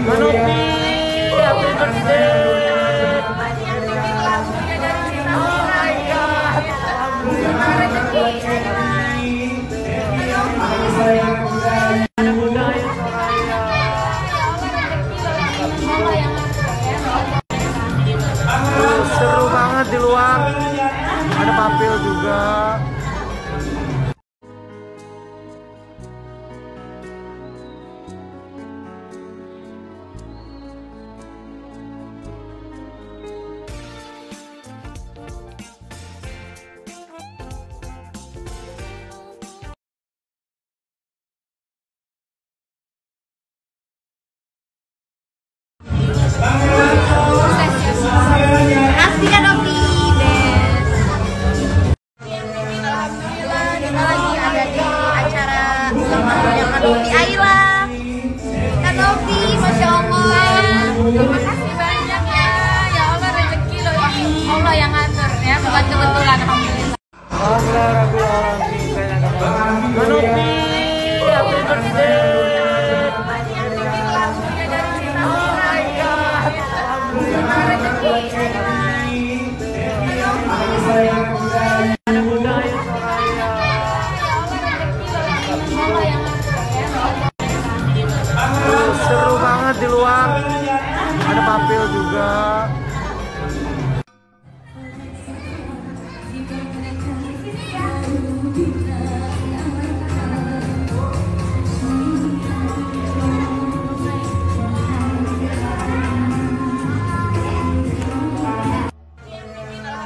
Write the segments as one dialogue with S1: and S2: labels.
S1: Manopi, happy birthday. Seru banget di luar, ada papil juga.
S2: Kanopi Ayla, Kanopi, Masya Allah. Terima kasih banyak ya. Ya Allah, rezeki loh ini Allah yang ngatur ya. Bukan kebetulan, alhamdulillah.
S1: Manopi, happy birthday. Seru banget di luar, ada papil juga.
S2: Alhamdulillah,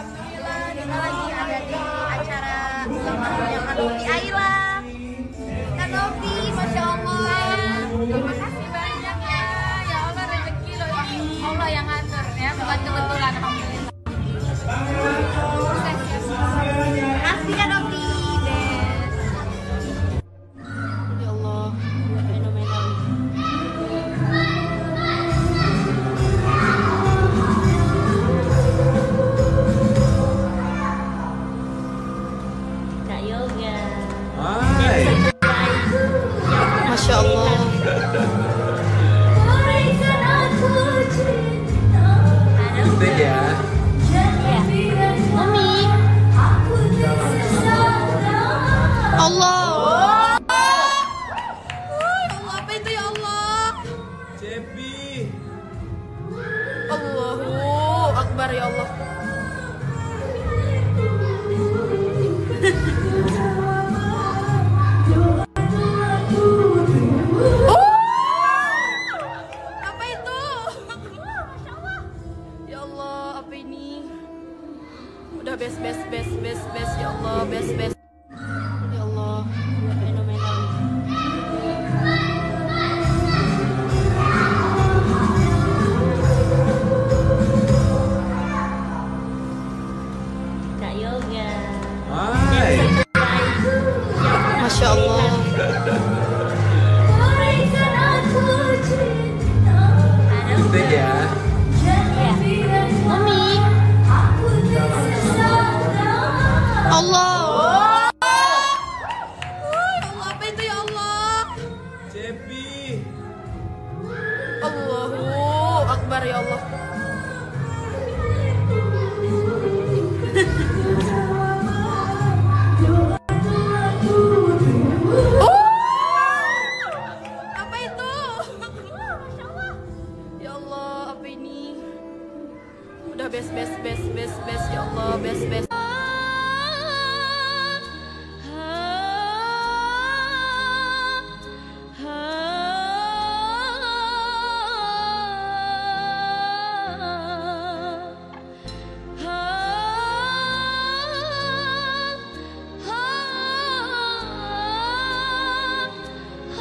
S2: kita lagi ada di acara ulang Kanopi Ayla, Kanopi, Masya Allah. Terima kasih banyak ya. Ya Allah, rezeki loh ini Allah yang ngatur ya. Bukan kebetulan, alhamdulillah. Kasih Kanopi. Ya Allah, fenomenal. Kak Yoga. Masya Allah.
S1: Cantik ya.
S2: Mami. Allah. Ya Allah, apa itu ya Allah?
S1: Cepi.
S2: Allahu Akbar ya Allah. Apa itu? Masya Allah. Ya Allah, apa ini? Udah best ya Allah, best. Ya Allah, fenomenal. Kak Yoga.
S1: Hai.
S2: Masya Allah.
S1: Cantik ya.
S2: Mami. Allah. Ya Allah, apa itu ya Allah?
S1: Cepi.
S2: Allahu Akbar ya Allah. Apa itu? Masya Allah. Ya Allah, apa ini? Udah best ya Allah, best.